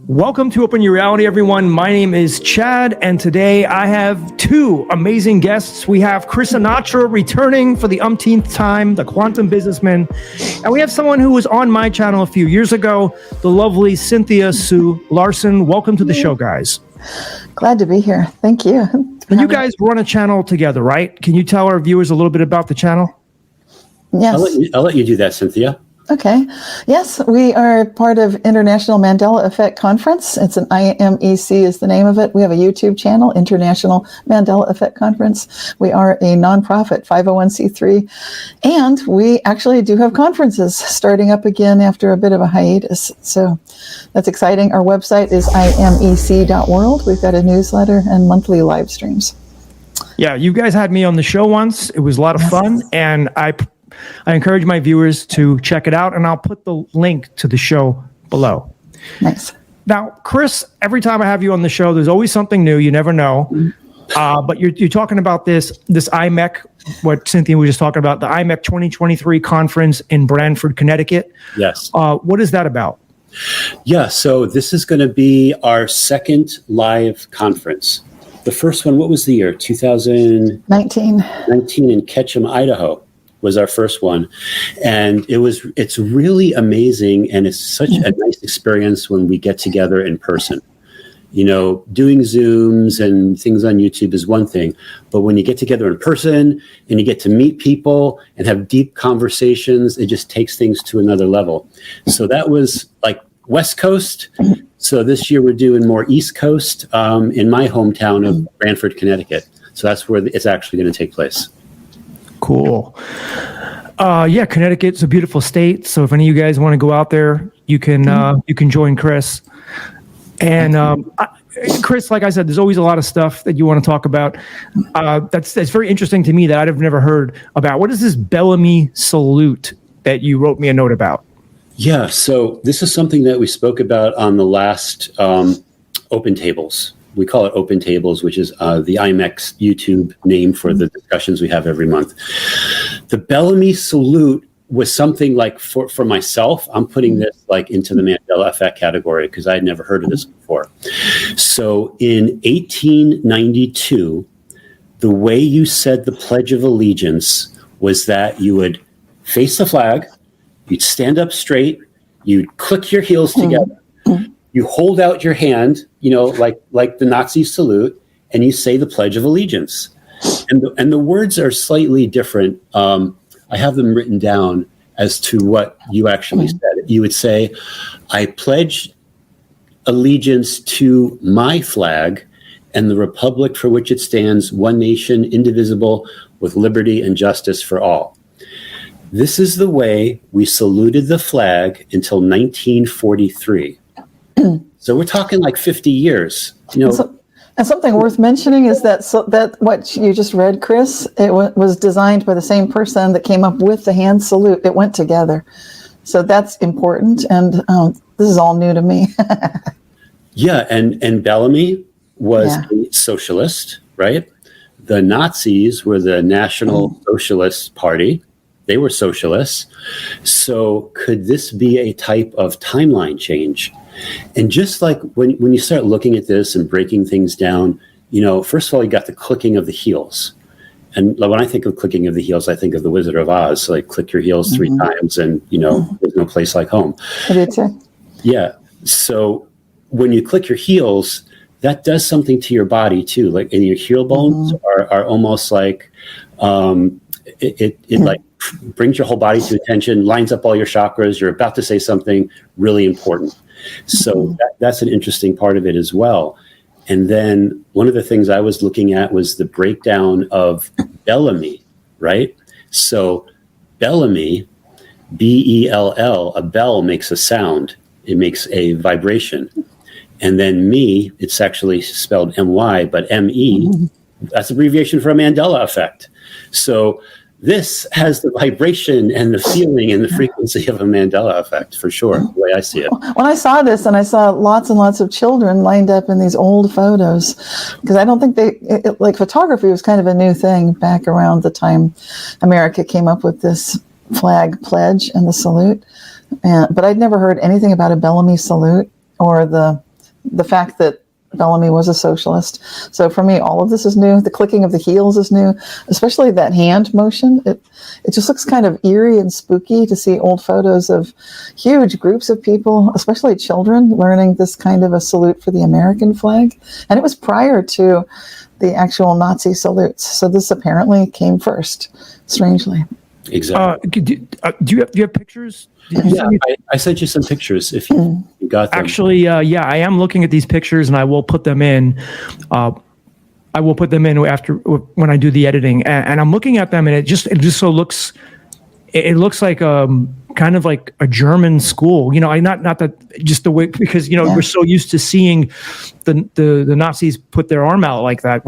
Welcome to Open Your Reality, everyone. My name is Chad, and today I have two amazing guests. We have Chris Anatra returning for the umpteenth time, the quantum businessman. And we have someone who was on my channel a few years ago, the lovely Cynthia Sue Larson. Welcome to the show, guys. Glad to be here. Thank you. And you guys run a channel together, right? Can you tell our viewers a little bit about the channel? Yes. I'll let you do that, Cynthia. Okay. Yes, we are part of International Mandela Effect Conference. It's an IMEC is the name of it. We have a YouTube channel, International Mandela Effect Conference. We are a nonprofit 501c3, and we actually do have conferences starting up again after a bit of a hiatus. So that's exciting. Our website is imec.world. We've got a newsletter and monthly live streams. Yeah, you guys had me on the show once. It was a lot of fun, and I encourage my viewers to check it out, and I'll put the link to the show below. Nice. Now, Chris, every time I have you on the show, there's always something new. You never know. But you're talking about this IMEC, what Cynthia was just talking about, the IMEC 2023 conference in Branford, Connecticut. Yes. What is that about? Yeah, so this is going to be our second live conference. The first one, what was the year? 2019 in Ketchum, Idaho. Was our first one, and it's really amazing, and it's such a nice experience when we get together in person. You know, doing Zooms and things on YouTube is one thing, but when you get together in person and you get to meet people and have deep conversations, it just takes things to another level. So that was like West Coast. So this year we're doing more East Coast in my hometown of Branford, Connecticut. So that's where it's actually going to take place. Cool. Yeah, Connecticut's a beautiful state. So if any of you guys want to go out there, you can join Chris. And Chris, like I said, there's always a lot of stuff that you want to talk about. That's very interesting to me that I've never heard about. What is this Bellamy Salute that you wrote me a note about? Yeah, so this is something that we spoke about on the last Open Tables. We call it Open Tables, which is the IMEC YouTube name for the discussions we have every month. The Bellamy Salute was something like for myself, I'm putting this like into the Mandela Effect category because I had never heard of this before. So in 1892, the way you said the Pledge of Allegiance was that you would face the flag, you'd stand up straight, you'd click your heels together, you hold out your hand, you know, like the Nazi salute, and you say the Pledge of Allegiance. And the words are slightly different. I have them written down as to what you actually said. You would say, I pledge allegiance to my flag and the republic for which it stands, one nation, indivisible, with liberty and justice for all. This is the way we saluted the flag until 1943. So we're talking like 50 years. You know, and something worth mentioning is that that what you just read, Chris, it was designed by the same person that came up with the hand salute. It went together. So that's important. And this is all new to me. Yeah. And Bellamy was a socialist, right? The Nazis were the National Socialist Party. They were socialists. So could this be a type of timeline change? And just like when you start looking at this and breaking things down, you know, first of all, you got the clicking of the heels. And when I think of clicking of the heels, I think of the Wizard of Oz. So like click your heels 3 times and, you know, there's no place like home. Yeah. So when you click your heels, that does something to your body too. Like, and your heel bones are almost like, it like brings your whole body to attention, lines up all your chakras. You're about to say something really important. So that's an interesting part of it as well. And then one of the things I was looking at was the breakdown of Bellamy, right? So Bellamy, B-E-L-L, a bell makes a sound. It makes a vibration. And then me, it's actually spelled M-Y, but M-E, that's abbreviation for a Mandela Effect. So this has the vibration and the feeling and the frequency of a Mandela Effect, for sure, the way I see it. When I saw this, and I saw lots and lots of children lined up in these old photos, because I don't think like photography was kind of a new thing back around the time America came up with this flag pledge and the salute. But I'd never heard anything about a Bellamy salute or the the fact that Bellamy was a socialist. So for me, all of this is new. The clicking of the heels is new, especially that hand motion. It just looks kind of eerie and spooky to see old photos of huge groups of people, especially children, learning this kind of a salute for the American flag. And it was prior to the actual Nazi salutes. So this apparently came first, strangely. Exactly. Do you have pictures? I sent you some pictures if you got them. Actually, I am looking at these pictures, and I will put them in. After when I do the editing, and I'm looking at them, and it just so looks. It looks like kind of like a German school, not that just the way, because we're so used to seeing the Nazis put their arm out like that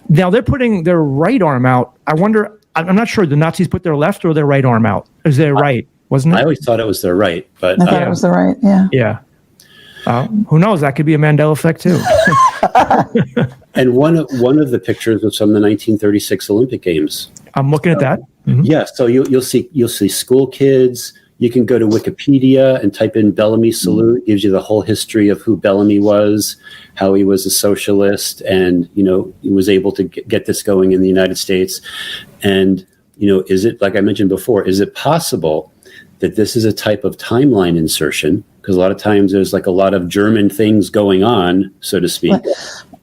now they're putting their right arm out. I wonder. I'm not sure. The Nazis put their left or their right arm out. Is their right? Wasn't it? I always thought it was their right, but I thought it was the right. Yeah. Yeah. Who knows? That could be a Mandela Effect too. And one of the pictures was from the 1936 Olympic Games. I'm looking at that. Mm-hmm. Yeah, so you'll see school kids. You can go to Wikipedia and type in Bellamy Salute. It gives you the whole history of who Bellamy was, how he was a socialist, and he was able to get this going in the United States. And is it, like I mentioned before, is it possible that this is a type of timeline insertion? Because a lot of times there's like a lot of German things going on, so to speak.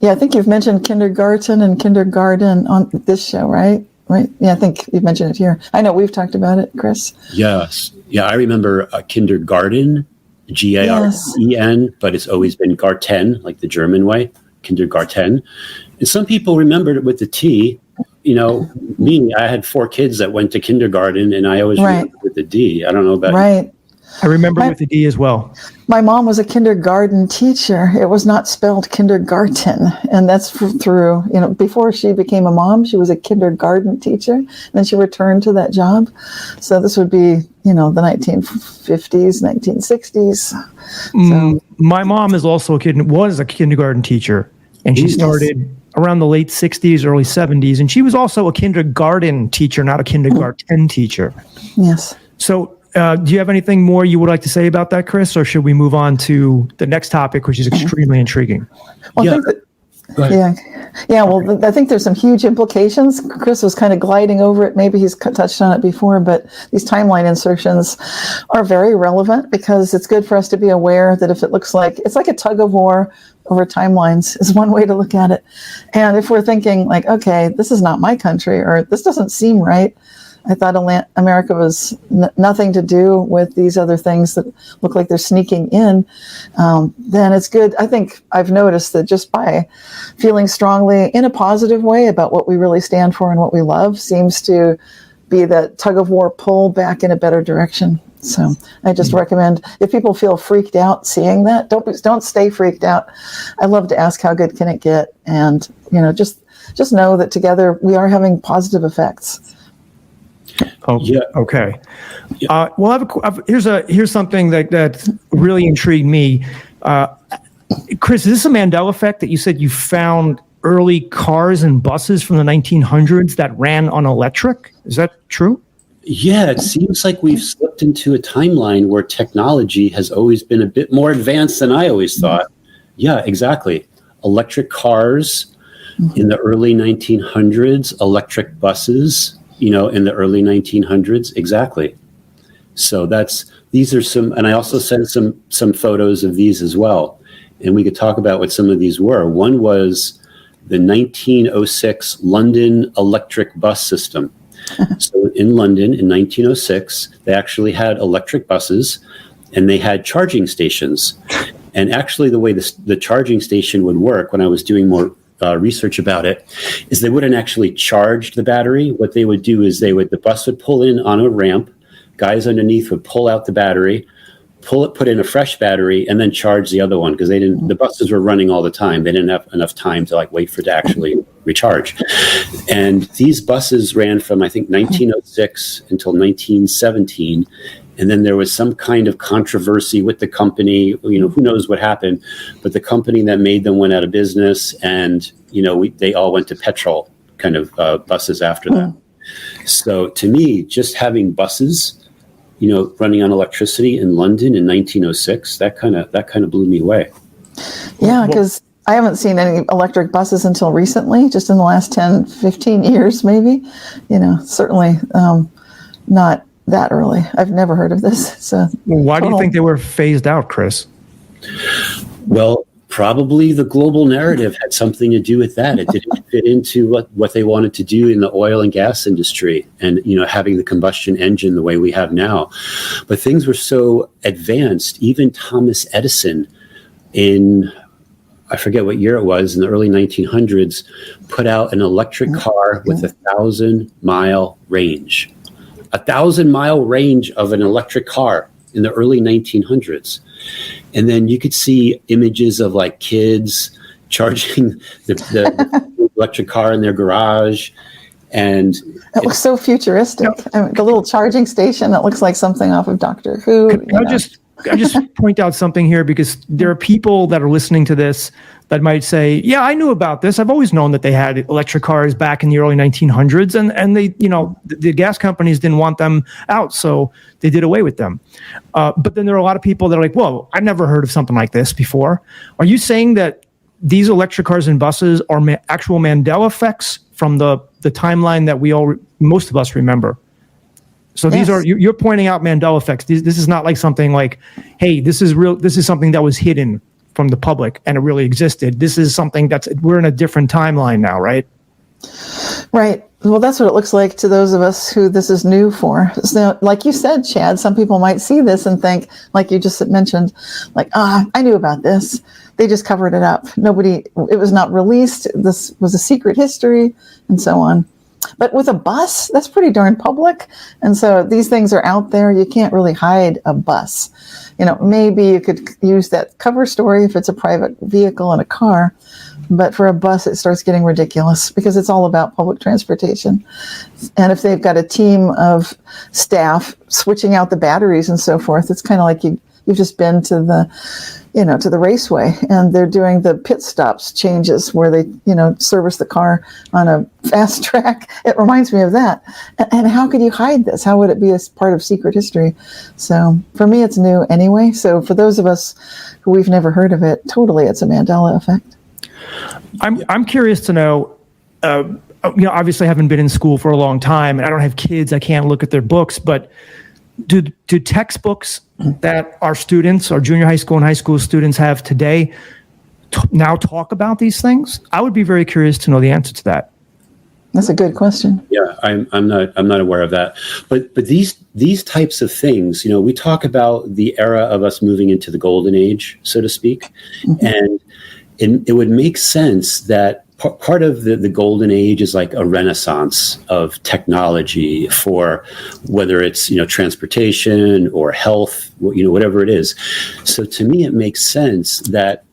Yeah, I think you've mentioned kindergarten and kindergarten on this show, right? Right. Yeah, I think you've mentioned it here. I know we've talked about it, Chris. Yes. Yeah, I remember kindergarten, Garten, but it's always been Garten, like the German way, kindergarten. And some people remembered it with the T. Me, I had 4 kids that went to kindergarten, and I always remembered with the D. I don't know about you. I remember with the D as well. My mom was a kindergarten teacher. It was not spelled kindergarten. And that's through, before she became a mom, she was a kindergarten teacher. And then she returned to that job. So this would be, the 1950s, 1960s. So, my mom is also was a kindergarten teacher. And she started around the late 60s, early 70s. And she was also a kindergarten teacher, not a kindergarten teacher. Yes. So, do you have anything more you would like to say about that, Chris, or should we move on to the next topic, which is extremely intriguing? Well, I think there's some huge implications. Chris was kind of gliding over it. Maybe he's touched on it before, but these timeline insertions are very relevant because it's good for us to be aware that if it looks like it's like a tug of war over timelines is one way to look at it. And if we're thinking like, okay, this is not my country, or this doesn't seem right, I thought America was nothing to do with these other things that look like they're sneaking in. Then it's good. I think I've noticed that just by feeling strongly in a positive way about what we really stand for and what we love seems to be that tug of war pull back in a better direction. So I just recommend if people feel freaked out seeing that, don't stay freaked out. I love to ask how good can it get, and just know that together we are having positive effects. Oh, yeah. Okay. Yeah. Here's something that really intrigued me. Chris, is this a Mandela Effect that you said you found early cars and buses from the 1900s that ran on electric? Is that true? Yeah, it seems like we've slipped into a timeline where technology has always been a bit more advanced than I always thought. Yeah, exactly. Electric cars in the early 1900s, electric buses, in the early 1900s. Exactly. So these are some, and I also sent some photos of these as well. And we could talk about what some of these were. One was the 1906 London electric bus system. So in London in 1906, they actually had electric buses and they had charging stations. And actually the way the charging station would work, when I was doing more research about it, is they wouldn't actually charge the battery. What they would do is the bus would pull in on a ramp, guys underneath would pull out the battery, put in a fresh battery, and then charge the other one, because the buses were running all the time. They didn't have enough time to wait for it to actually recharge. And these buses ran from, I think, 1906 until 1917. And then there was some kind of controversy with the company, who knows what happened, but the company that made them went out of business, and, they all went to petrol kind of buses after that. So to me, just having buses, running on electricity in London in 1906, that kind of blew me away. Yeah, because I haven't seen any electric buses until recently, just in the last 10, 15 years, maybe. Certainly not that early. I've never heard of this. So, why do you think they were phased out, Chris? Well, probably the global narrative had something to do with that. It didn't fit into what they wanted to do in the oil and gas industry, and having the combustion engine the way we have now. But things were so advanced. Even Thomas Edison, in I forget what year it was, in the early 1900s, put out an electric car with 1,000-mile range. 1,000-mile range of an electric car in the early 1900s. And then you could see images of like kids charging the electric car in their garage. And it looks so futuristic. The little charging station that looks like something off of Doctor Who. I just point out something here, because there are people that are listening to this that might say, yeah, I knew about this. I've always known that they had electric cars back in the early 1900s, and they, the gas companies didn't want them out, so they did away with them. But then there are a lot of people that are like, whoa, I've never heard of something like this before. Are you saying that these electric cars and buses are actual Mandela effects from the timeline that most of us remember? So these are, you're pointing out Mandela effects. This is not like something like, hey, this is real. This is something that was hidden from the public and it really existed. This is something we're in a different timeline now, right? Right. Well, that's what it looks like to those of us who this is new for. So, like you said, Chad, some people might see this and think, like you just mentioned, like, I knew about this. They just covered it up. It was not released. This was a secret history and so on. But with a bus, that's pretty darn public. And so these things are out there. You can't really hide a bus. Maybe you could use that cover story if it's a private vehicle and a car. But for a bus, it starts getting ridiculous because it's all about public transportation. And if they've got a team of staff switching out the batteries and so forth, it's kind of like you've just been to the raceway and they're doing the pit stops changes where they, service the car on a fast track. It reminds me of that. And how could you hide this? How would it be as part of secret history? So for me, it's new anyway. So for those of us who we've never heard of it, totally, it's a Mandela effect. I'm curious to know, obviously I haven't been in school for a long time and I don't have kids. I can't look at their books, but do textbooks that our students, our junior high school and high school students have today now talk about these things? I would be very curious to know the answer to that. That's a good question. Yeah, I'm not aware of that. But these types of things, we talk about the era of us moving into the golden age, so to speak, and it would make sense that part of the golden age is like a renaissance of technology for whether it's transportation or health, whatever it is. So to me, it makes sense that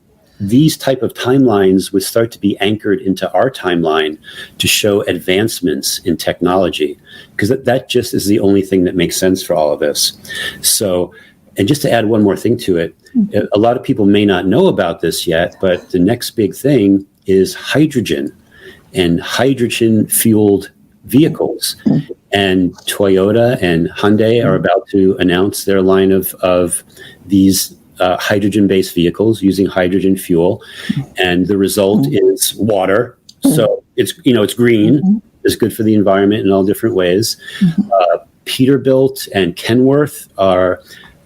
these type of timelines would start to be anchored into our timeline to show advancements in technology, because that just is the only thing that makes sense for all of this. So, and just to add one more thing to it, a lot of people may not know about this yet, but the next big thing is hydrogen and hydrogen fueled vehicles. And Toyota and Hyundai are about to announce their line of these hydrogen-based vehicles using hydrogen fuel, and the result is water. So it's green, it's good for the environment in all different ways. Peterbilt and Kenworth are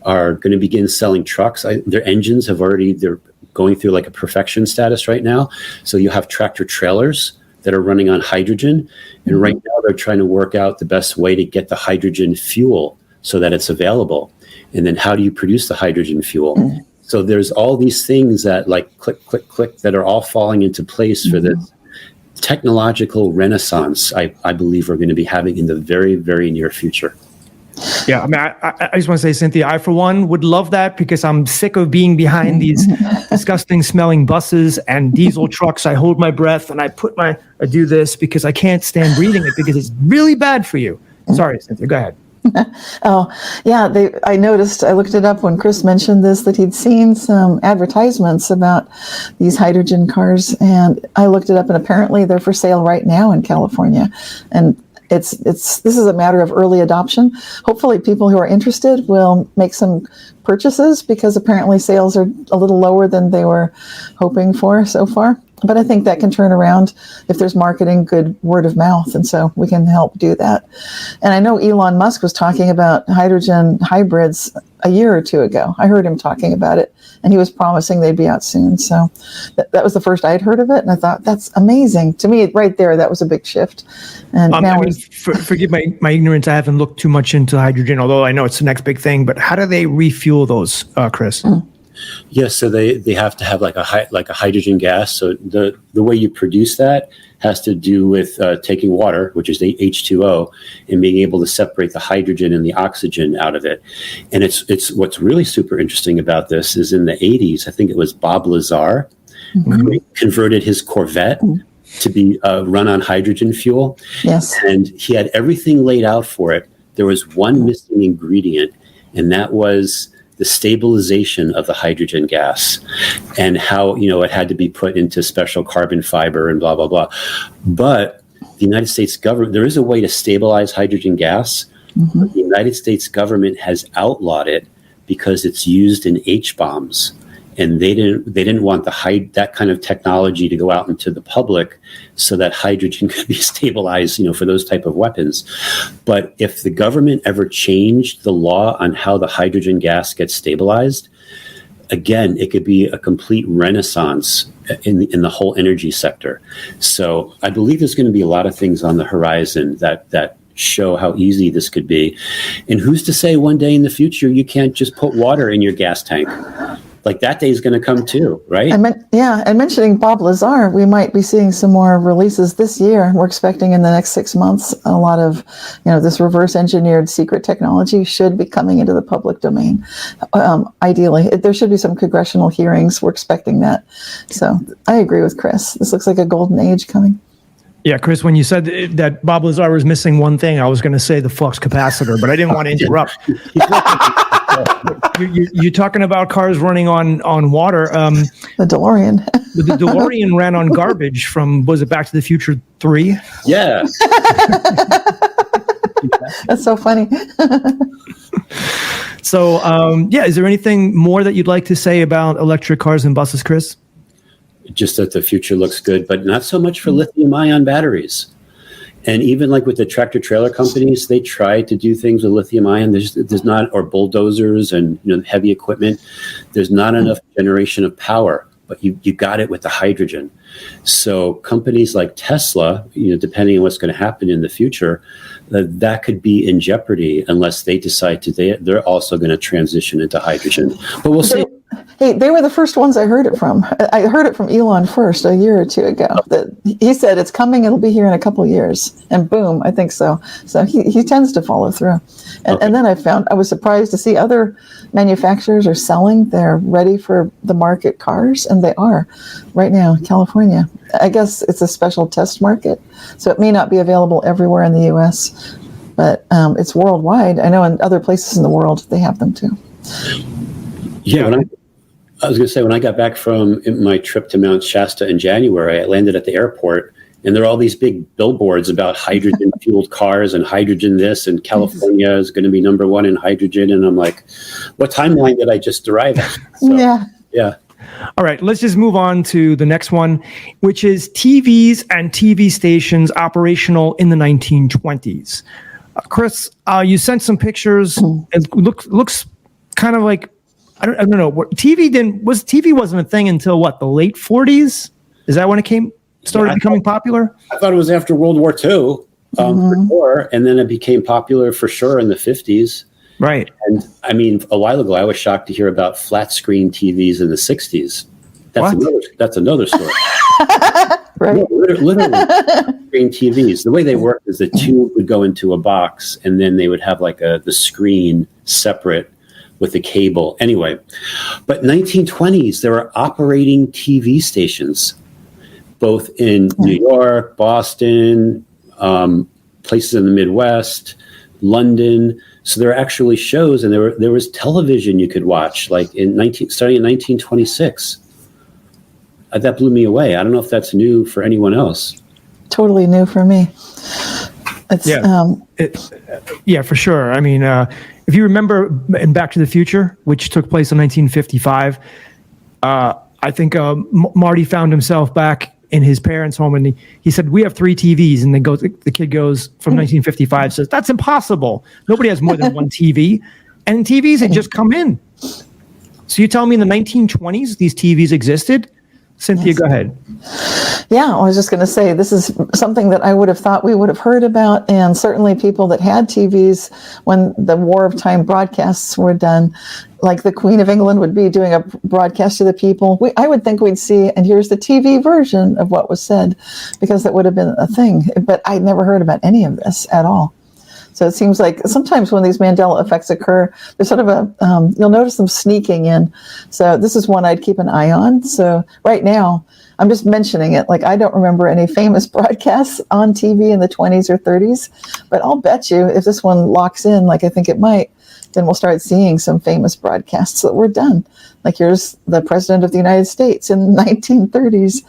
going to begin selling trucks. Their engines they're going through like a perfection status right now. So you have tractor trailers that are running on hydrogen, and right now they're trying to work out the best way to get the hydrogen fuel so that it's available. And then how do you produce the hydrogen fuel? So there's all these things that like click, click, click that are all falling into place for this technological renaissance I believe we're going to be having in the very, very near future. Yeah, I mean, I just want to say, Cynthia, I, for one, would love that because I'm sick of being behind these disgusting smelling buses and diesel trucks. I hold my breath and I do this because I can't stand breathing it because it's really bad for you. Sorry, Cynthia, go ahead. Oh, yeah, I noticed, I looked it up when Chris mentioned this, that he'd seen some advertisements about these hydrogen cars, and I looked it up, and apparently they're for sale right now in California. And this is a matter of early adoption. Hopefully people who are interested will make some purchases because apparently sales are a little lower than they were hoping for so far. But I think that can turn around if there's marketing, good word of mouth. And so we can help do that. And I know Elon Musk was talking about hydrogen hybrids a year or two ago. I heard him talking about it, and he was promising they'd be out soon. So that was the first I'd heard of it. And I thought, that's amazing. To me, right there, that was a big shift. And now forgive my ignorance. I haven't looked too much into hydrogen, although I know it's the next big thing. But how do they refuel those, Chris? Yes, so they have to have like a hydrogen gas. So the way you produce that has to do with taking water, which is the H2O, and being able to separate the hydrogen and the oxygen out of it. And it's what's really super interesting about this is in the 80s, I think it was Bob Lazar converted his Corvette to be run on hydrogen fuel. Yes, and he had everything laid out for it. There was one missing ingredient, and that was the stabilization of the hydrogen gas and how, it had to be put into special carbon fiber and blah, blah, blah. But the United States government, there is a way to stabilize hydrogen gas. But the United States government has outlawed it because it's used in H-bombs. And they didn't want that kind of technology to go out into the public so that hydrogen could be stabilized, for those type of weapons. But if the government ever changed the law on how the hydrogen gas gets stabilized, again, it could be a complete renaissance in the whole energy sector. So I believe there's going to be a lot of things on the horizon that show how easy this could be. And who's to say one day in the future you can't just put water in your gas tank? Like that day is going to come too, right? And mentioning Bob Lazar, we might be seeing some more releases this year. We're expecting in the next 6 months, a lot of, this reverse engineered secret technology should be coming into the public domain. Ideally, there should be some congressional hearings. We're expecting that. So I agree with Chris. This looks like a golden age coming. Yeah, Chris, when you said that Bob Lazar was missing one thing, I was going to say the flux capacitor, but I didn't want to interrupt. You're talking about cars running on water. The DeLorean. The DeLorean ran on garbage from, was it Back to the Future 3? Yeah. That's so funny. So, is there anything more that you'd like to say about electric cars and buses, Chris? Just that the future looks good, but not so much for lithium-ion batteries. And even like with the tractor trailer companies, they try to do things with lithium-ion. There's not, or bulldozers and heavy equipment. There's not enough generation of power, but you got it with the hydrogen. So companies like Tesla, depending on what's going to happen in the future, that could be in jeopardy unless they decide they're also going to transition into hydrogen. But we'll see. Hey, they were the first ones I heard it from. I heard it from Elon first a year or two ago. He said it's coming, it'll be here in a couple of years. And boom, I think so. So he tends to follow through. And then I was surprised to see other manufacturers are selling their ready for the market cars, and they are right now in California. I guess it's a special test market, so it may not be available everywhere in the U.S., but it's worldwide. I know in other places in the world they have them too. Yeah, I was going to say, when I got back from my trip to Mount Shasta in January, I landed at the airport, and there are all these big billboards about hydrogen-fueled cars and hydrogen this, and California is going to be number one in hydrogen. And I'm like, what timeline did I just arrive at? So, yeah. All right, let's just move on to the next one, which is TVs and TV stations operational in the 1920s. Chris, you sent some pictures. It looks kind of like, I don't know what TV wasn't a thing until what, the late 40s? Is that when it started becoming popular? I thought it was after World War II, for sure, and then it became popular for sure in the 50s. Right. And I mean, a while ago, I was shocked to hear about flat screen TVs in the 60s. That's another story. Right. No, literally, screen TVs. The way they work is the tube would go into a box, and then they would have like the screen separate with the cable. Anyway, but 1920s, there were operating TV stations, both in New York, Boston, places in the Midwest, London. So there are actually shows, and there was television you could watch, like starting in 1926. That blew me away. I don't know if that's new for anyone else. Totally new for me. Yeah, for sure. I mean, if you remember in Back to the Future, which took place in 1955, I think Marty found himself back in his parents' home, and he said, "We have 3 TVs." And then the kid goes from 1955, says, "That's impossible. Nobody has more than one TV." And TVs had just come in. So you tell me in the 1920s these TVs existed? Cynthia, Yes. Go ahead. Yeah, I was just going to say, this is something that I would have thought we would have heard about, and certainly people that had TVs when the War of Time broadcasts were done, like the Queen of England would be doing a broadcast to the people. I would think we'd see, and here's the TV version of what was said, because that would have been a thing. But I'd never heard about any of this at all. So it seems like sometimes when these Mandela effects occur, there's sort of you'll notice them sneaking in. So this is one I'd keep an eye on. So right now, I'm just mentioning it. Like, I don't remember any famous broadcasts on TV in the 20s or 30s, but I'll bet you if this one locks in, like I think it might, then we'll start seeing some famous broadcasts that were done. Like, here's the President of the United States in the 1930s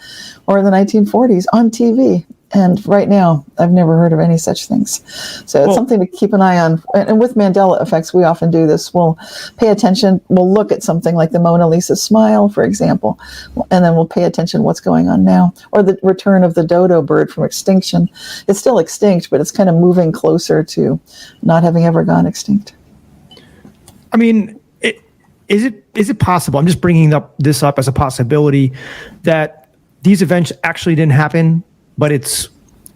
or the 1940s on TV. And right now, I've never heard of any such things. So it's something to keep an eye on. And with Mandela effects, we often do this. We'll pay attention. We'll look at something like the Mona Lisa smile, for example, and then we'll pay attention to what's going on now. Or the return of the dodo bird from extinction. It's still extinct, but it's kind of moving closer to not having ever gone extinct. I mean, is it possible? I'm just bringing this up as a possibility that these events actually didn't happen, but it's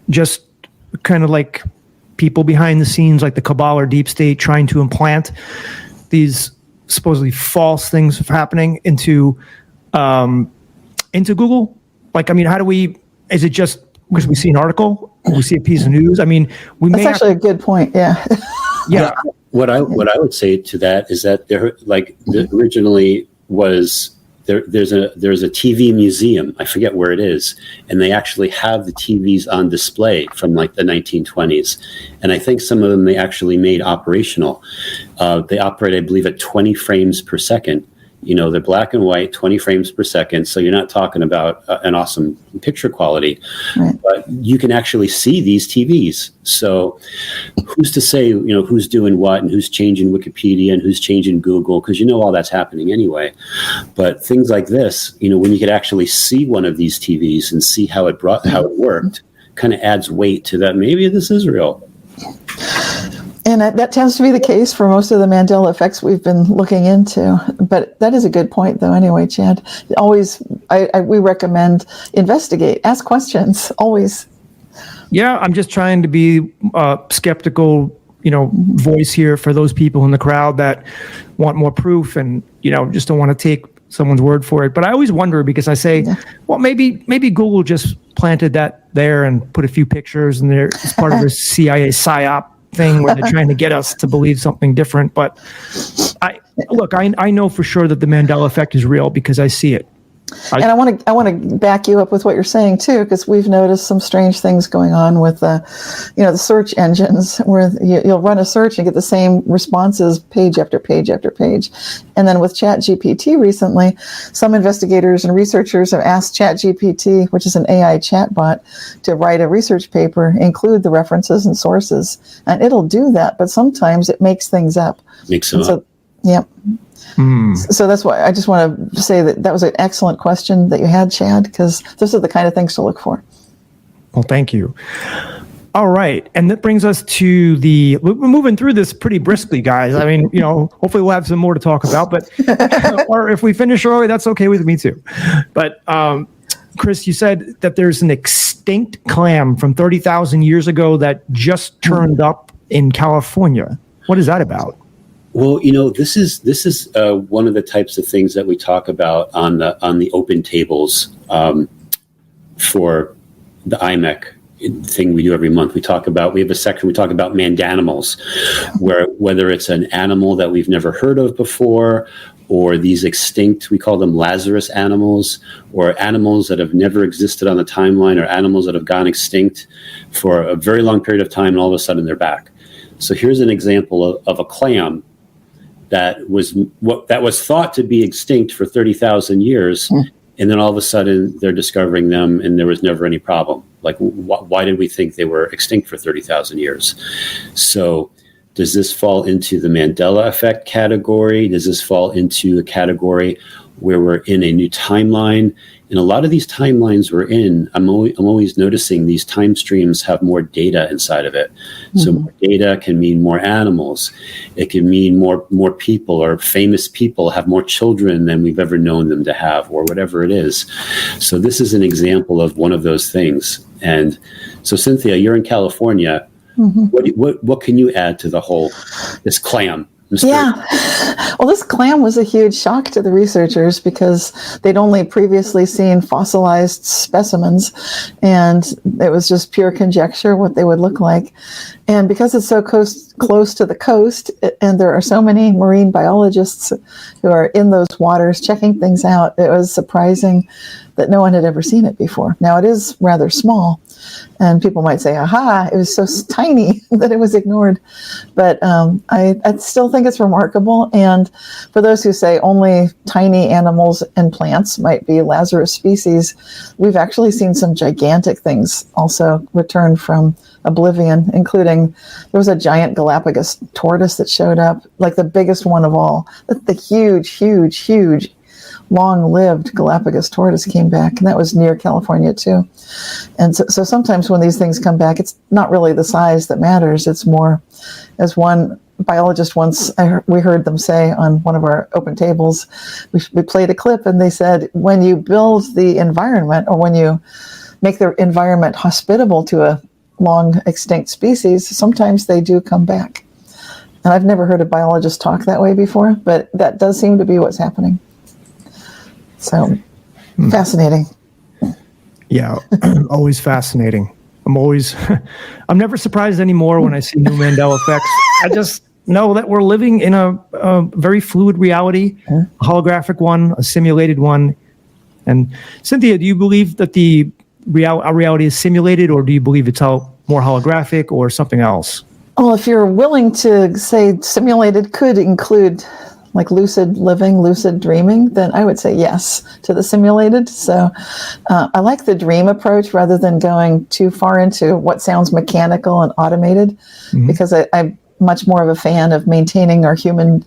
just kind of like people behind the scenes, like the cabal or deep state, trying to implant these supposedly false things happening into Google. Like, I mean, is it just because we see an article, we see a piece of news? I mean, That's actually a good point. Yeah. Yeah. What I would say to that is that originally was there's a TV museum. I forget where it is, and they actually have the TVs on display from like the 1920s, and I think some of them they actually made operational. They operate, I believe, at 20 frames per second. You know, they're black and white, 20 frames per second. So you're not talking about an awesome picture quality, right. But you can actually see these TVs. So who's to say, you know, who's doing what and who's changing Wikipedia and who's changing Google? Because you know all that's happening anyway. But things like this, you know, when you could actually see one of these TVs and see how it worked, kind of adds weight to that. Maybe this is real. And that tends to be the case for most of the Mandela effects we've been looking into. But that is a good point, though, anyway, Chad. Always, we recommend investigate, ask questions, always. Yeah, I'm just trying to be skeptical, you know, voice here for those people in the crowd that want more proof and, you know, just don't want to take someone's word for it. But I always wonder, because I say, well, maybe Google just planted that there and put a few pictures and there as part of their CIA PSYOP thing where they're trying to get us to believe something different. But I know for sure that the Mandela effect is real because I see it. And I want to back you up with what you're saying too, because we've noticed some strange things going on with the search engines where you'll run a search and get the same responses page after page after page. And then with ChatGPT recently, some investigators and researchers have asked ChatGPT, which is an AI chatbot, to write a research paper, include the references and sources, and it'll do that. But sometimes it makes things up. Yep. So that's why I just want to say that was an excellent question that you had, Chad, because those are the kind of things to look for. Well, thank you. All right. And that brings us to we're moving through this pretty briskly, guys. I mean, you know, hopefully we'll have some more to talk about, but, or if we finish early, that's okay with me too. But, Chris, you said that there's an extinct clam from 30,000 years ago that just turned up in California. What is that about? Well, you know, this is one of the types of things that we talk about on the open tables for the IMEC thing we do every month. We have a section, we talk about mandanimals, whether it's an animal that we've never heard of before, or these extinct, we call them Lazarus animals, or animals that have never existed on the timeline, or animals that have gone extinct for a very long period of time, and all of a sudden they're back. So here's an example of a clam that was thought to be extinct for 30,000 years, and then all of a sudden they're discovering them, and there was never any problem. Like, why did we think they were extinct for 30,000 years? So Does this fall into the Mandela Effect category? Does this fall into a category where we're in a new timeline? And a lot of these timelines we're in, I'm always noticing these time streams have more data inside of it. So more data can mean more animals. It can mean more people, or famous people have more children than we've ever known them to have, or whatever it is. So this is an example of one of those things. And so, Cynthia, you're in California. What can you add to the whole, this clam? Yeah. Well, this clam was a huge shock to the researchers because they'd only previously seen fossilized specimens, and it was just pure conjecture what they would look like. And because it's so close to the coast, and there are so many marine biologists who are in those waters checking things out, it was surprising that no one had ever seen it before. Now, it is rather small, and people might say, aha, it was so tiny that it was ignored. But I still think it's remarkable. And for those who say only tiny animals and plants might be Lazarus species, we've actually seen some gigantic things also return from oblivion, including there was a giant Galapagos tortoise that showed up, like the biggest one of all. The huge long-lived Galapagos tortoise came back, and that was near California too. And so sometimes when these things come back, it's not really the size that matters. It's more, as one biologist once, we heard them say on one of our open tables, we played a clip, and they said, when you build the environment, or when you make the environment hospitable to a long extinct species, sometimes they do come back. And I've never heard a biologist talk that way before, but that does seem to be what's happening. So, fascinating. Yeah, always fascinating. I'm never surprised anymore when I see new Mandela effects. I just know that we're living in a very fluid reality, a holographic one, a simulated one. And Cynthia, do you believe that our reality is simulated, or do you believe it's all more holographic or something else? Well, if you're willing to say simulated could include like lucid living, lucid dreaming, then I would say yes to the simulated. So I like the dream approach rather than going too far into what sounds mechanical and automated, because I'm much more of a fan of maintaining our human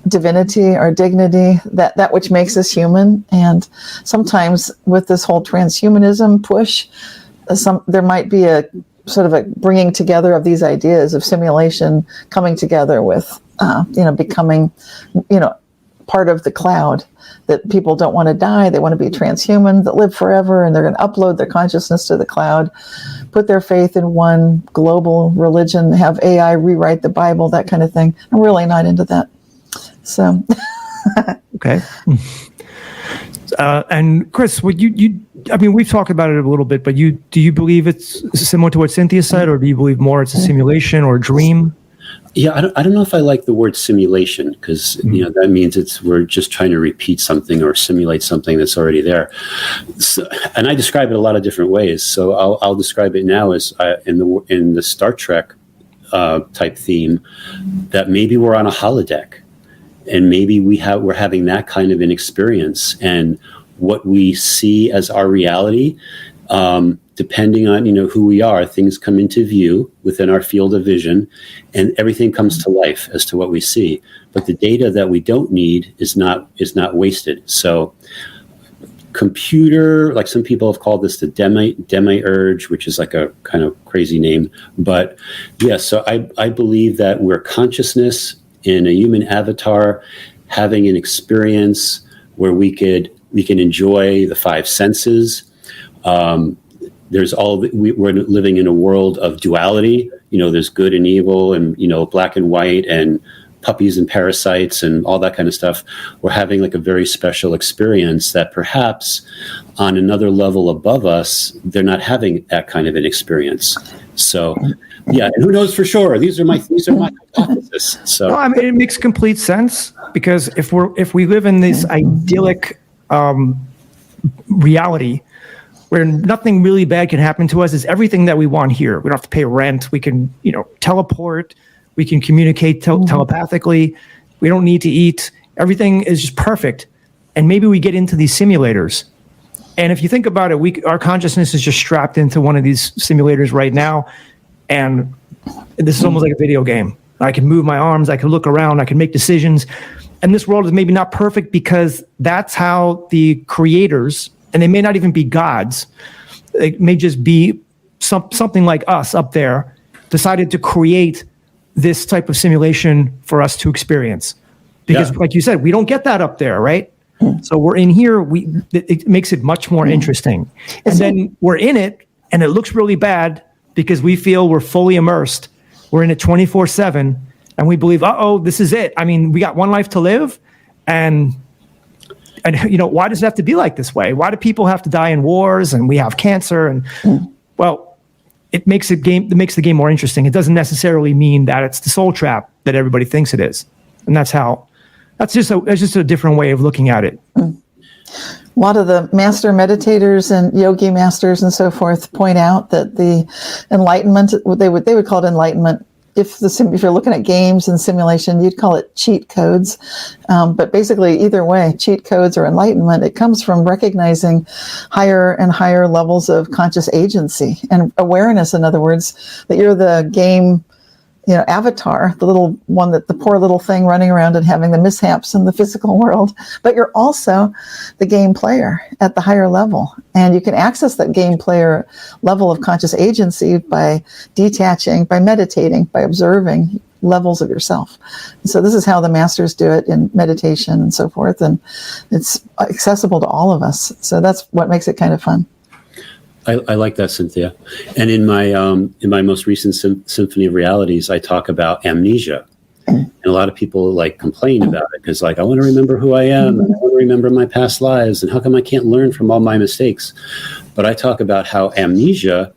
divinity, our dignity, that which makes us human. And sometimes with this whole transhumanism push, there might be a sort of a bringing together of these ideas of simulation coming together with becoming, part of the cloud, that people don't want to die. They want to be transhuman, that live forever, and they're going to upload their consciousness to the cloud, put their faith in one global religion, have AI rewrite the Bible, that kind of thing. I'm really not into that. So. Okay. And Chris, we've talked about it a little bit, but do you believe it's similar to what Cynthia said, or do you believe more it's a simulation or a dream? Yeah, I don't know if I like the word simulation, because that means we're just trying to repeat something or simulate something that's already there. So, and I describe it a lot of different ways. So I'll describe it now as in the Star Trek type theme, that maybe we're on a holodeck, and maybe we're having that kind of an experience, and what we see as our reality. Depending on who we are, things come into view within our field of vision, and everything comes to life as to what we see. But the data that we don't need is not wasted. So, computer, like some people have called this the demiurge, which is like a kind of crazy name. But yeah, so I believe that we're consciousness in a human avatar, having an experience where we can enjoy the five senses. We're living in a world of duality. There's good and evil, and black and white, and puppies and parasites, and all that kind of stuff. We're having like a very special experience that perhaps on another level above us, they're not having that kind of an experience. So, yeah, and who knows for sure? These are my hypotheses. So, well, I mean, it makes complete sense, because if we live in this idyllic reality, where nothing really bad can happen to us, is everything that we want here. We don't have to pay rent. We can, teleport. We can communicate telepathically. We don't need to eat. Everything is just perfect. And maybe we get into these simulators. And if you think about it, our consciousness is just strapped into one of these simulators right now. And this is almost like a video game. I can move my arms, I can look around, I can make decisions. And this world is maybe not perfect because that's how the creators, and they may not even be gods, it may just be something like us up there, decided to create this type of simulation for us to experience. Because like you said, we don't get that up there, right? So we're in here, it makes it much more interesting. And then we're in it, and it looks really bad because we feel we're fully immersed. We're in it 24/7, and we believe, this is it. I mean, we got one life to live, and why does it have to be like this way? Why do people have to die in wars, and we have cancer? And well, it makes the game more interesting. It doesn't necessarily mean that it's the soul trap that everybody thinks it is, and that's just a different way of looking at it. A lot of the master meditators and yogi masters and so forth point out that the enlightenment, they would call it enlightenment. If you're looking at games and simulation, you'd call it cheat codes. But basically, either way, cheat codes or enlightenment, it comes from recognizing higher and higher levels of conscious agency and awareness. In other words, that you're the game, avatar, the little one, that the poor little thing running around and having the mishaps in the physical world, but you're also the game player at the higher level. And you can access that game player level of conscious agency by detaching, by meditating, by observing levels of yourself. And so this is how the masters do it in meditation and so forth. And it's accessible to all of us. So that's what makes it kind of fun. I like that, Cynthia. And in my most recent Symphony of Realities, I talk about amnesia. And a lot of people complain about it because I want to remember who I am, and I want to remember my past lives, and how come I can't learn from all my mistakes? But I talk about how amnesia,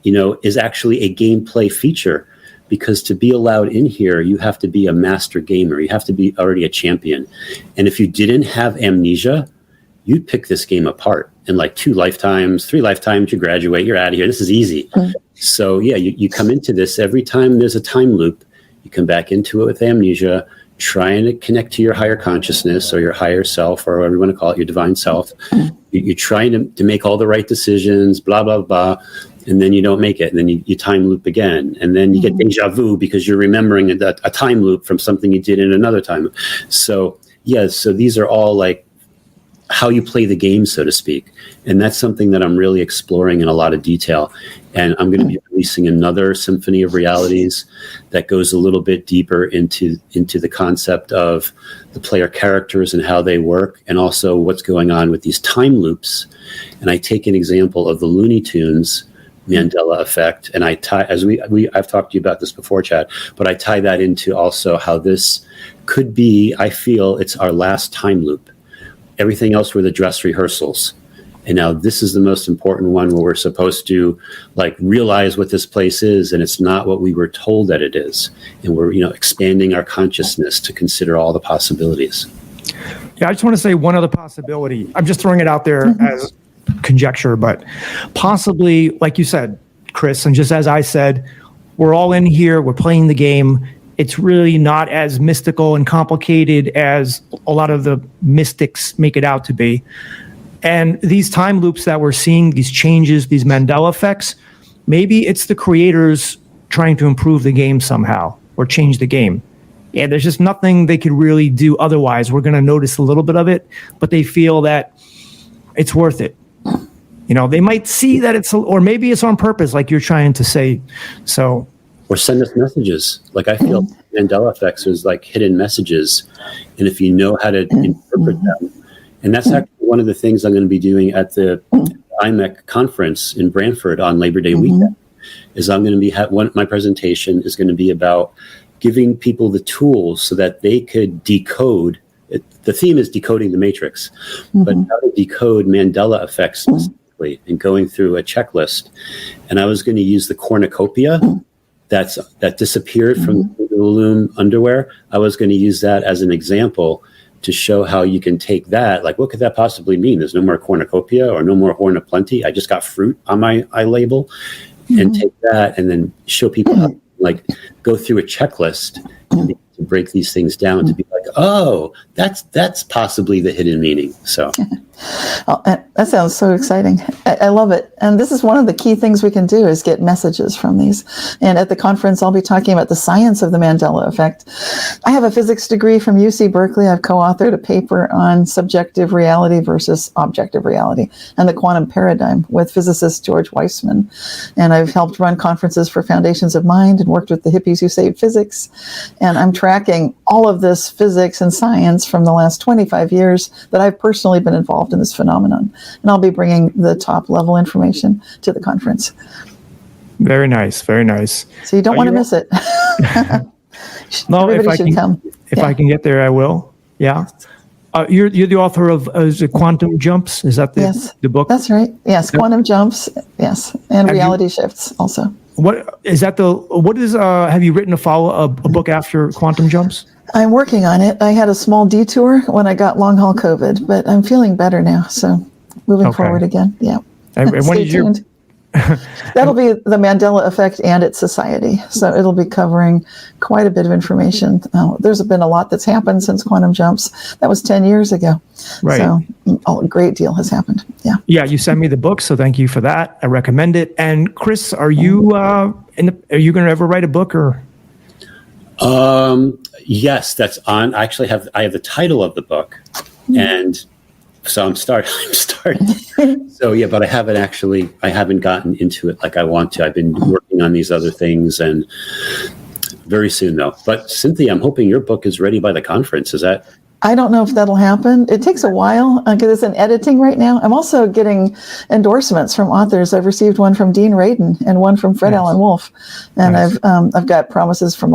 is actually a gameplay feature, because to be allowed in here, you have to be a master gamer. You have to be already a champion. And if you didn't have amnesia, you'd pick this game apart in 2 lifetimes, 3 lifetimes, you graduate, you're out of here. This is easy. So yeah, you come into this every time there's a time loop, you come back into it with amnesia, trying to connect to your higher consciousness or your higher self, or whatever you want to call it, your divine self. You're trying to make all the right decisions, blah, blah, blah. And then you don't make it. And then you time loop again. And then you get deja vu because you're remembering a time loop from something you did in another time. So yeah, so these are all how you play the game, so to speak. And that's something that I'm really exploring in a lot of detail. And I'm going to be releasing another Symphony of Realities that goes a little bit deeper into the concept of the player characters and how they work, and also what's going on with these time loops. And I take an example of the Looney Tunes Mandela Effect, and I tie, as I've talked to you about this before, Chad, but I tie that into also how this could be, I feel it's our last time loop. Everything else were the dress rehearsals. And now this is the most important one, where we're supposed to realize what this place is, and it's not what we were told that it is. And we're, expanding our consciousness to consider all the possibilities. Yeah, I just want to say one other possibility. I'm just throwing it out there as conjecture, but possibly, like you said, Chris, and just as I said, we're all in here, we're playing the game. It's really not as mystical and complicated as a lot of the mystics make it out to be. And these time loops that we're seeing, these changes, these Mandela effects, maybe it's the creators trying to improve the game somehow or change the game. Yeah, there's just nothing they could really do otherwise. We're going to notice a little bit of it, but they feel that it's worth it. They might see that or maybe it's on purpose, like you're trying to say. So. Or send us messages. I feel Mandela effects is hidden messages. And if you know how to interpret them, and that's actually one of the things I'm going to be doing at the IMEC conference in Branford on Labor Day weekend, is I'm going to be, my presentation is going to be about giving people the tools so that they could decode. The theme is decoding the matrix, but how to decode Mandela effects specifically, and going through a checklist. And I was going to use the cornucopia that disappeared from the loom underwear. I was going to use that as an example to show how you can take that. What could that possibly mean? There's no more cornucopia or no more horn of plenty. I just got fruit on my label, and take that and then show people how to go through a checklist to to break these things down to be like, oh, that's possibly the hidden meaning. So. Oh, that sounds so exciting. I love it. And this is one of the key things we can do is get messages from these. And at the conference, I'll be talking about the science of the Mandela Effect. I have a physics degree from UC Berkeley. I've co-authored a paper on subjective reality versus objective reality and the quantum paradigm with physicist George Weissman. And I've helped run conferences for Foundations of Mind and worked with the hippies who saved physics. And I'm tracking all of this physics and science from the last 25 years that I've personally been involved in this phenomenon. And I'll be bringing the top level information to the conference. Very nice. Very nice. So you don't want to miss it. No, Everybody should come. If I can get there, I will. Yeah. You're the author of is it Quantum Jumps? Is that the book? That's right. Yes. Quantum Jumps. Yes. And Reality Shifts also. What is that? Have you written a book after Quantum Jumps? I'm working on it. I had a small detour when I got long haul COVID, but I'm feeling better now. So moving forward again. Yeah. And when Stay did you? tuned. That'll be the Mandela Effect and its society. So it'll be covering quite a bit of information. There's been a lot that's happened since Quantum Jumps. That was 10 years ago. Right. So a great deal has happened. Yeah. Yeah, you sent me the book, so thank you for that. I recommend it. And Chris, are you are you going to ever write a book or? Yes, that's on. I actually have the title of the book, and so I'm starting. So yeah, but I haven't gotten into it like I want to. I've been working on these other things, and very soon though. But Cynthia, I'm hoping your book is ready by the conference. Is that? I don't know if that'll happen. It takes a while because it's in editing right now. I'm also getting endorsements from authors. I've received one from Dean Radin and one from Fred Allen Wolfe, and I've got promises from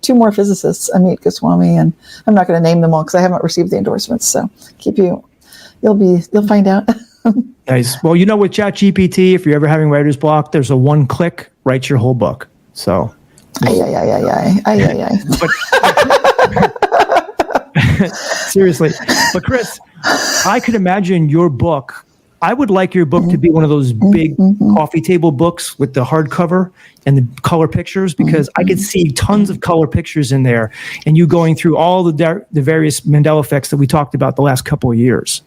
2 more physicists, Amit Goswami, and I'm not going to name them all because I haven't received the endorsements. So you'll find out. Nice. Well, with ChatGPT, if you're ever having writer's block, there's a one-click, write your whole book. So. Seriously. But Chris, I could imagine your book. I would like your book to be one of those big coffee table books with the hardcover and the color pictures, because I could see tons of color pictures in there and you going through all the various Mandela effects that we talked about the last couple of years.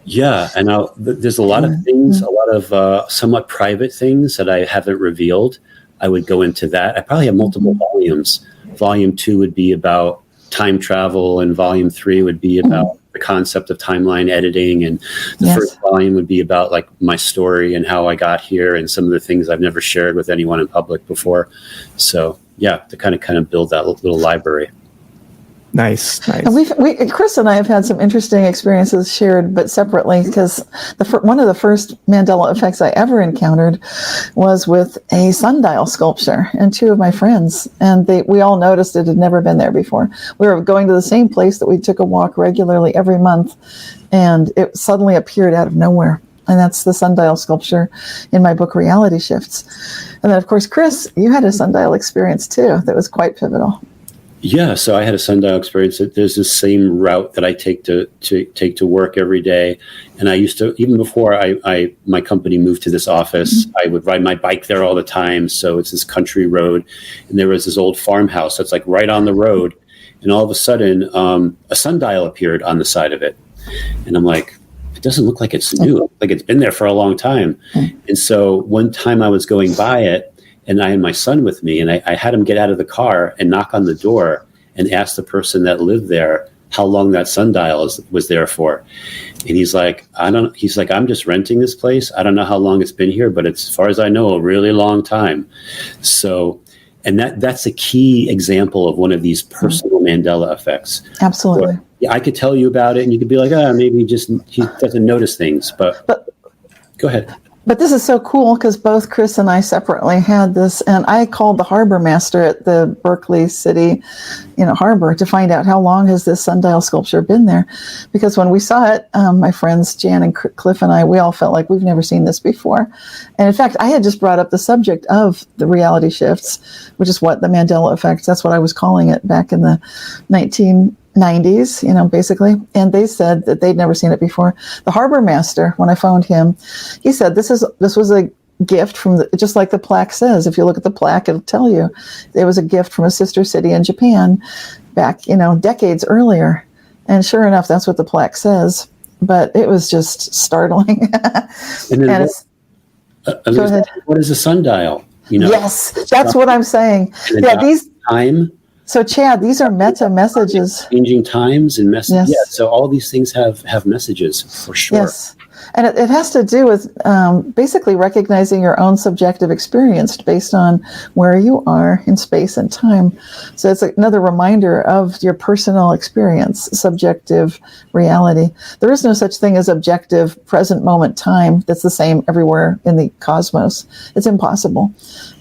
Yeah, and there's a lot of things, a lot of somewhat private things that I haven't revealed. I would go into that. I probably have multiple volumes. Volume 2 would be about time travel, and volume 3 would be about the concept of timeline editing, and the first volume would be about like my story and how I got here and some of the things I've never shared with anyone in public before. So yeah, to kind of build that little library. Nice. And Chris and I have had some interesting experiences shared, but separately, because one of the first Mandela effects I ever encountered was with a sundial sculpture and 2 of my friends, and we all noticed it had never been there before. We were going to the same place that we took a walk regularly every month, and it suddenly appeared out of nowhere. And that's the sundial sculpture in my book, Reality Shifts. And then, of course, Chris, you had a sundial experience too that was quite pivotal. Yeah, so I had a sundial experience. There's this same route that I take to work every day, and I used to, even before my company moved to this office, I would ride my bike there all the time. So it's this country road, and there was this old farmhouse that's like right on the road, and all of a sudden, a sundial appeared on the side of it, and I'm like, it doesn't look like it's new, like it's been there for a long time. And so one time I was going by it, and I had my son with me, and I had him get out of the car and knock on the door and ask the person that lived there how long that sundial was there for. And he's like, I'm just renting this place. I don't know how long it's been here, but it's, as far as I know, a really long time. So, and that's a key example of one of these personal Mandela effects. Absolutely. So, yeah, I could tell you about it and you could be like, maybe he doesn't notice things, but go ahead. But this is so cool because both Chris and I separately had this, and I called the harbor master at the Berkeley City, harbor to find out how long has this sundial sculpture been there. Because when we saw it, my friends Jan and Cliff and I, we all felt like we've never seen this before. And in fact, I had just brought up the subject of the reality shifts, which is what the Mandela Effect, that's what I was calling it back in the 1990s, basically. And they said that they'd never seen it before. The harbor master, when I phoned him, he said, this was a gift from just like the plaque says. If you look at the plaque, it'll tell you it was a gift from a sister city in Japan back, decades earlier. And sure enough, that's what the plaque says. But it was just startling. And then Go ahead. what is a sundial? Yes, that's what I'm saying. Yeah, these time. So, Chad, these are meta messages. Changing times and messages. Yes. Yeah, so all these things have messages for sure. Yes. And it has to do with basically recognizing your own subjective experience based on where you are in space and time. So it's another reminder of your personal experience, subjective reality. There is no such thing as objective present moment time that's the same everywhere in the cosmos. It's impossible.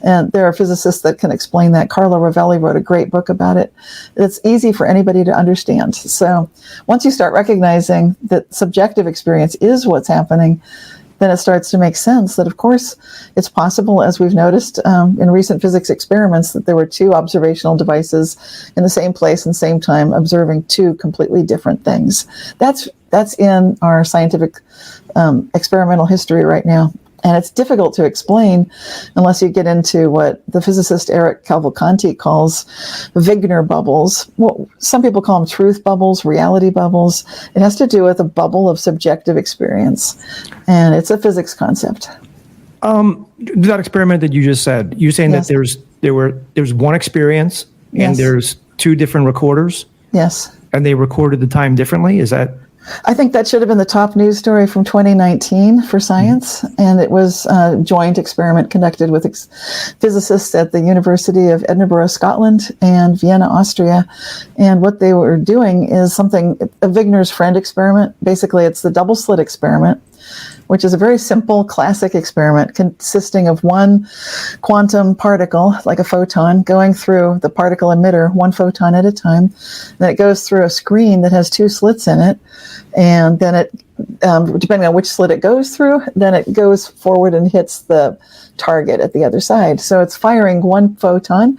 And there are physicists that can explain that. Carlo Rovelli wrote a great book about it. It's easy for anybody to understand. So once you start recognizing that subjective experience is what's happening, then it starts to make sense that, of course, it's possible, as we've noticed in recent physics experiments, that there were two observational devices in the same place and same time observing two completely different things. That's in our scientific experimental history right now. And it's difficult to explain unless you get into what the physicist Eric Cavalcanti calls Wigner bubbles. Well, some people call them truth bubbles, reality bubbles. It has to do with a bubble of subjective experience. And it's a physics concept. That experiment that you just said, you're saying Yes. that there's one experience and Yes. there's two different recorders, Yes. and they recorded the time differently? Is that? I think that should have been the top news story from 2019 for science, and it was a joint experiment conducted with physicists at the University of Edinburgh, Scotland, and Vienna, Austria. And what they were doing is something, a Wigner's friend experiment. Basically, it's the double slit experiment, which is a very simple classic experiment consisting of one quantum particle, like a photon, going through the particle emitter, one photon at a time. Then it goes through a screen that has two slits in it. And then it, depending on which slit it goes through, then it goes forward and hits the target at the other side. So it's firing one photon.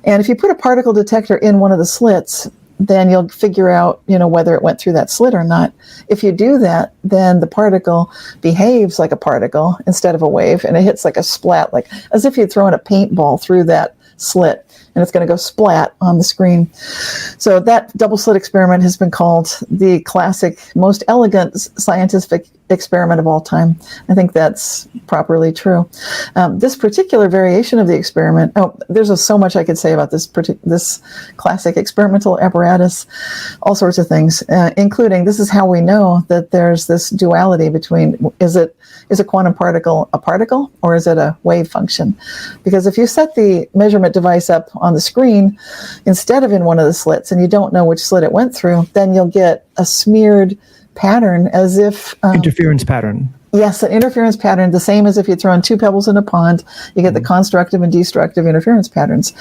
And if you put a particle detector in one of the slits, then you'll figure out, whether it went through that slit or not. If you do that, then the particle behaves like a particle instead of a wave, and it hits like a splat, like as if you'd thrown a paintball through that slit, and it's going to go splat on the screen. So that double slit experiment has been called the classic, most elegant scientific experiment of all time. I think that's properly true. This particular variation of the experiment, there's so much I could say about this classic experimental apparatus, all sorts of things, including this is how we know that there's this duality between is a quantum particle a particle or is it a wave function? Because if you set the measurement device up on the screen instead of in one of the slits and you don't know which slit it went through, then you'll get a smeared pattern as if Interference pattern. Yes, an interference pattern, the same as if you throw in two pebbles in a pond, you get the constructive and destructive interference patterns.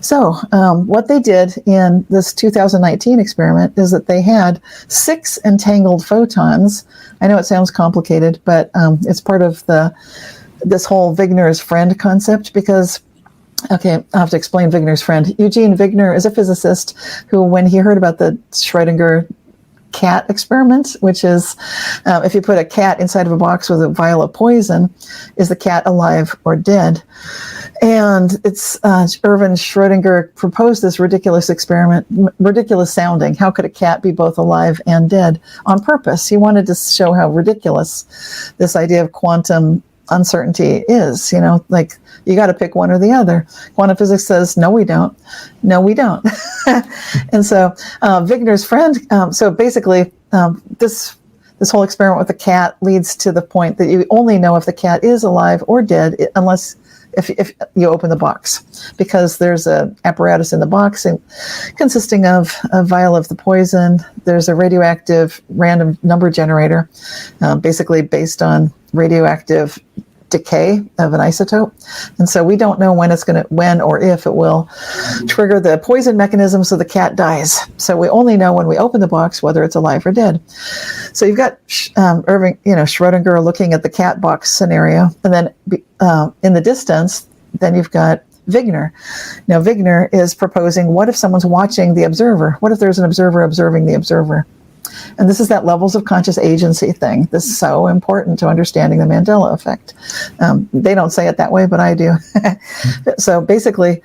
So what they did in this 2019 experiment is that they had 6 entangled photons. I know it sounds complicated, but it's part of this whole Wigner's friend concept because, okay, I'll have to explain Wigner's friend. Eugene Wigner is a physicist who, when he heard about the Schrödinger cat experiment, which is if you put a cat inside of a box with a vial of poison, is the cat alive or dead? And it's Erwin Schrödinger proposed this ridiculous experiment, ridiculous sounding. How could a cat be both alive and dead? On purpose. He wanted to show how ridiculous this idea of quantum uncertainty is, like you got to pick one or the other. Quantum physics says, no, we don't. No, we don't. And so Wigner's friend, so basically this whole experiment with the cat leads to the point that you only know if the cat is alive or dead unless if you open the box, because there's a apparatus in the box consisting of a vial of the poison. There's a radioactive random number generator, basically based on radioactive decay of an isotope. And so we don't know when or if it will trigger the poison mechanism so the cat dies. So we only know when we open the box whether it's alive or dead. So you've got Schrödinger looking at the cat box scenario, and then in the distance, then you've got Wigner. Now Wigner is proposing, what if someone's watching the observer? What if there's an observer observing the observer? And this is that levels of conscious agency thing. This is so important to understanding the Mandela effect. They don't say it that way, but I do. So basically,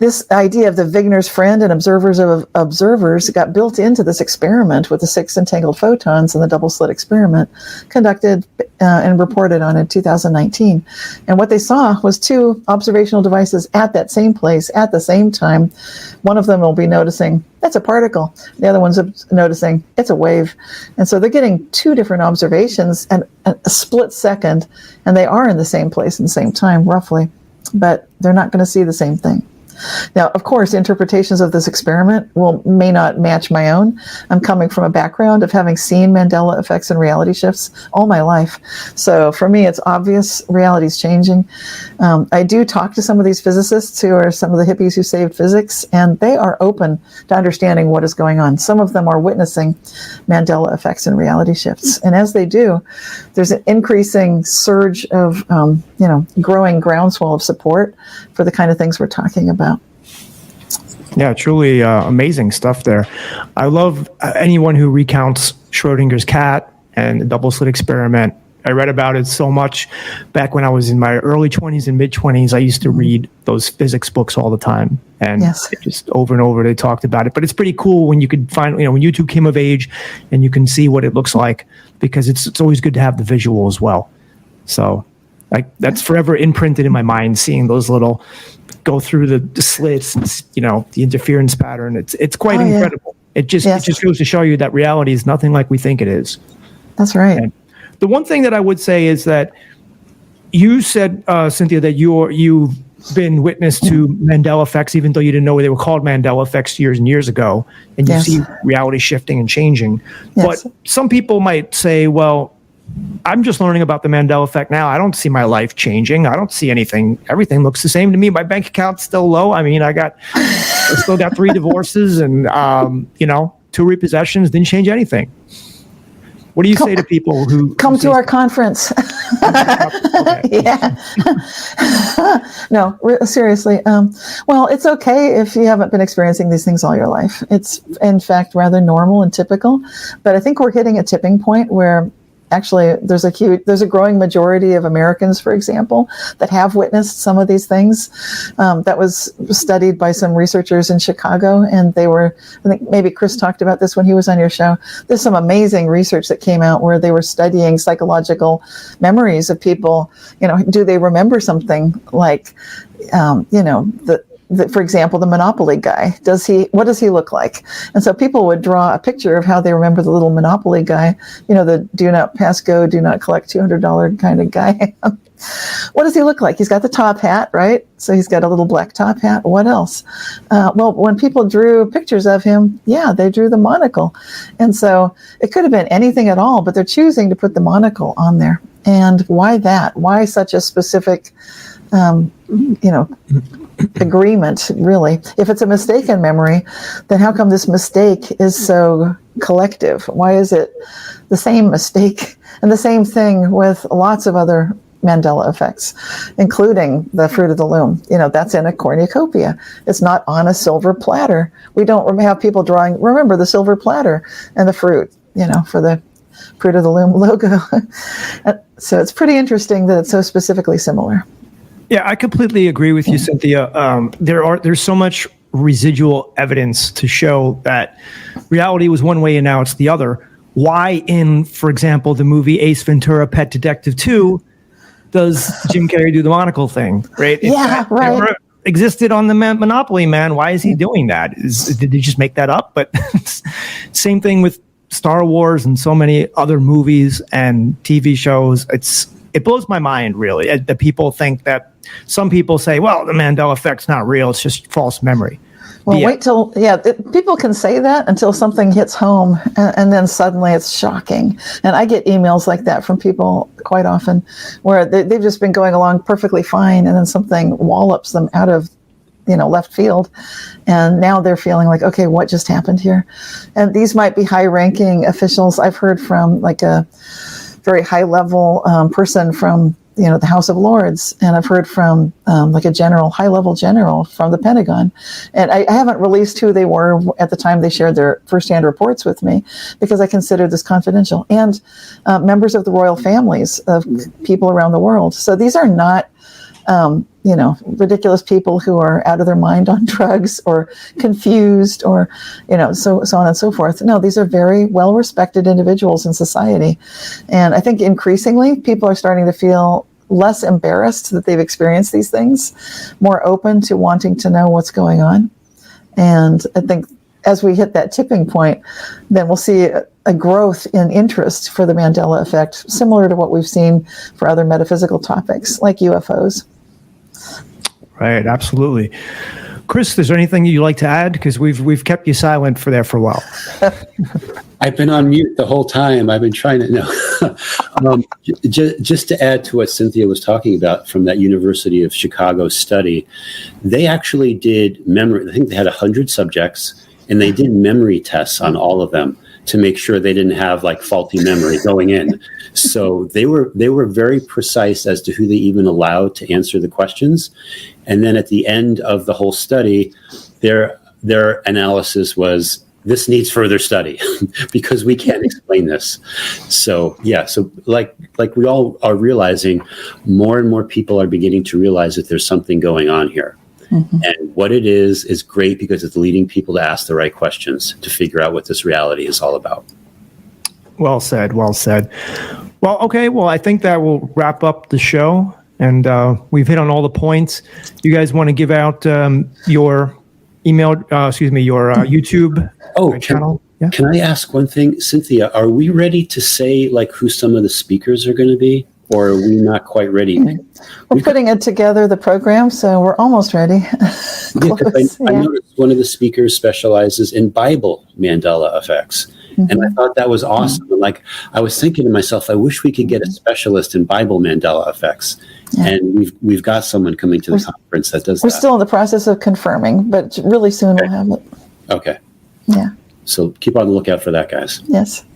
this idea of the Wigner's friend and observers of observers got built into this experiment with the 6 entangled photons and the double slit experiment conducted and reported on in 2019. And what they saw was 2 observational devices at that same place at the same time. One of them will be noticing that's a particle. The other one's noticing it's a wave. And so they're getting 2 different observations at a split second, and they are in the same place and the same time, roughly, but they're not going to see the same thing. Now, of course, interpretations of this experiment may not match my own. I'm coming from a background of having seen Mandela effects and reality shifts all my life. So for me, it's obvious reality's changing. I do talk to some of these physicists who are some of the hippies who saved physics, and they are open to understanding what is going on. Some of them are witnessing Mandela effects and reality shifts. And as they do, there's an increasing surge of, growing groundswell of support for the kind of things we're talking about. Yeah, truly amazing stuff there. I love anyone who recounts Schrodinger's cat and the double slit experiment. I read about it so much back when I was in my early 20s and mid 20s. I used to read those physics books all the time, and just over and over they talked about it. But it's pretty cool when you could find, when YouTube came of age and you can see what it looks like, because it's always good to have the visual as well. So that's forever imprinted in my mind, seeing those little go through the slits, the interference pattern. It's quite incredible. It just goes to show you that reality is nothing like we think it is. That's right. And the one thing that I would say is that you said, Cynthia, that you've been witness to Mandela effects, even though you didn't know they were called Mandela effects years and years ago, and you see reality shifting and changing. But some people might say, well, I'm just learning about the Mandela effect now. I don't see my life changing. I don't see anything. Everything looks the same to me. My bank account's still low. I mean, I still got 3 divorces and, 2 repossessions. Didn't change anything. What do you say to people who come to our conference? Yeah. No, seriously. Well, it's okay if you haven't been experiencing these things all your life. It's, in fact, rather normal and typical. But I think we're hitting a tipping point where actually there's a growing majority of Americans, for example, that have witnessed some of these things. That was studied by some researchers in Chicago, and I think maybe Chris talked about this when he was on your show. There's some amazing research that came out where they were studying psychological memories of people. Do they remember something like, for example, the Monopoly guy, what does he look like? And so people would draw a picture of how they remember the little Monopoly guy, the do not pass go, do not collect $200 kind of guy. What does he look like? He's got the top hat, right? So he's got a little black top hat. What else? Well, when people drew pictures of him, they drew the monocle. And so it could have been anything at all, but they're choosing to put the monocle on there. And why that? Why such a specific agreement, really? If it's a mistaken memory, then how come this mistake is so collective? Why is it the same mistake? And the same thing with lots of other Mandela effects, including the fruit of the loom. That's in a cornucopia. It's not on a silver platter. We don't have people drawing, remember the silver platter and the fruit, for the fruit of the loom logo. So it's pretty interesting that it's so specifically similar. Yeah, I completely agree with you, Cynthia. There's so much residual evidence to show that reality was one way and now it's the other. Why in, for example, the movie Ace Ventura: Pet Detective 2 does Jim Carrey do the monocle thing, right? Right. Never existed on the Monopoly Man. Why is he doing that? Did he just make that up? But same thing with Star Wars and so many other movies and TV shows. It blows my mind, really, that people think that some people say, well, the Mandela effect's not real. It's just false memory. Well, wait till, people can say that until something hits home, and then suddenly it's shocking. And I get emails like that from people quite often where they've just been going along perfectly fine, and then something wallops them out of left field. And now they're feeling like, okay, what just happened here? And these might be high-ranking officials. I've heard from like a very high-level person from the House of Lords, and I've heard from like a high-level general from the Pentagon. And I haven't released who they were at the time they shared their first-hand reports with me, because I consider this confidential. And members of the royal families of people around the world. So these are not ridiculous people who are out of their mind on drugs or confused or, so on and so forth. No, these are very well-respected individuals in society. And I think increasingly people are starting to feel less embarrassed that they've experienced these things, more open to wanting to know what's going on. And I think as we hit that tipping point, then we'll see a growth in interest for the Mandela Effect, similar to what we've seen for other metaphysical topics like UFOs. Right, absolutely. Chris, is there anything you'd like to add? Because we've kept you silent for a while. I've been on mute the whole time. I've been trying to know. Just to add to what Cynthia was talking about from that University of Chicago study, they actually did memory. I think they had 100 subjects, and they did memory tests on all of them to make sure they didn't have like faulty memory going in. So they were very precise as to who they even allowed to answer the questions. And then at the end of the whole study, their analysis was, this needs further study because we can't explain this. So yeah, so like we all are realizing, more and more people are beginning to realize that there's something going on here. Mm-hmm. And what it is great because it's leading people to ask the right questions to figure out what this reality is all about. Well said. Well said. Well, okay. Well, I think that will wrap up the show, and we've hit on all the points. You guys want to give out your email, your YouTube channel? Yeah. Can I ask one thing, Cynthia? Are we ready to say like who some of the speakers are going to be? Or are we not quite ready? We're putting it together, the program, so we're almost ready. I noticed one of the speakers specializes in Bible Mandela effects. Mm-hmm. And I thought that was awesome. Mm-hmm. Like, I was thinking to myself, I wish we could get a specialist in Bible Mandela effects. Yeah. And we've got someone coming to the conference that does that. We're still in the process of confirming, but really soon we'll have it. Okay. Yeah. So keep on the lookout for that, guys. Yes.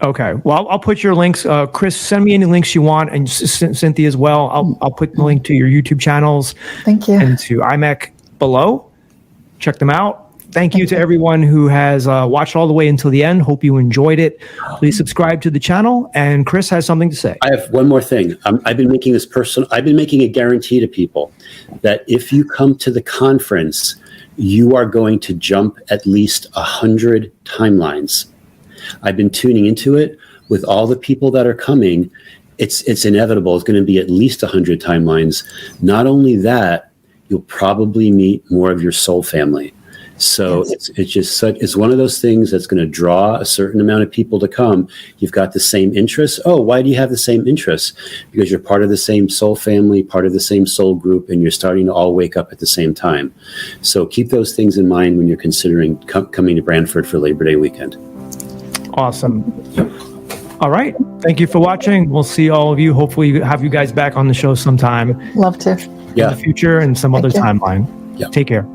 Okay. Well, I'll put your links. Chris, send me any links you want, and Cynthia as well. I'll put the link to your YouTube channels. Thank you. And to IMEC below. Check them out. Thank you to everyone who has watched all the way until the end. Hope you enjoyed it. Please subscribe to the channel. And Chris has something to say. I have one more thing. I've been making this personal. I've been making a guarantee to people that if you come to the conference, you are going to jump at least 100 timelines. I've been tuning into it with all the people that are coming. It's inevitable. It's going to be at least 100 timelines. Not only that, you'll probably meet more of your soul family. So yes. It's one of those things that's going to draw a certain amount of people to come. You've got the same interests. Oh, why do you have the same interests? Because you're part of the same soul family, part of the same soul group, and you're starting to all wake up at the same time. So keep those things in mind when you're considering coming to Branford for Labor Day weekend. Awesome. All right. Thank you for watching. We'll see all of you. Hopefully have you guys back on the show sometime. Love to. In the future and some other timeline. Take care.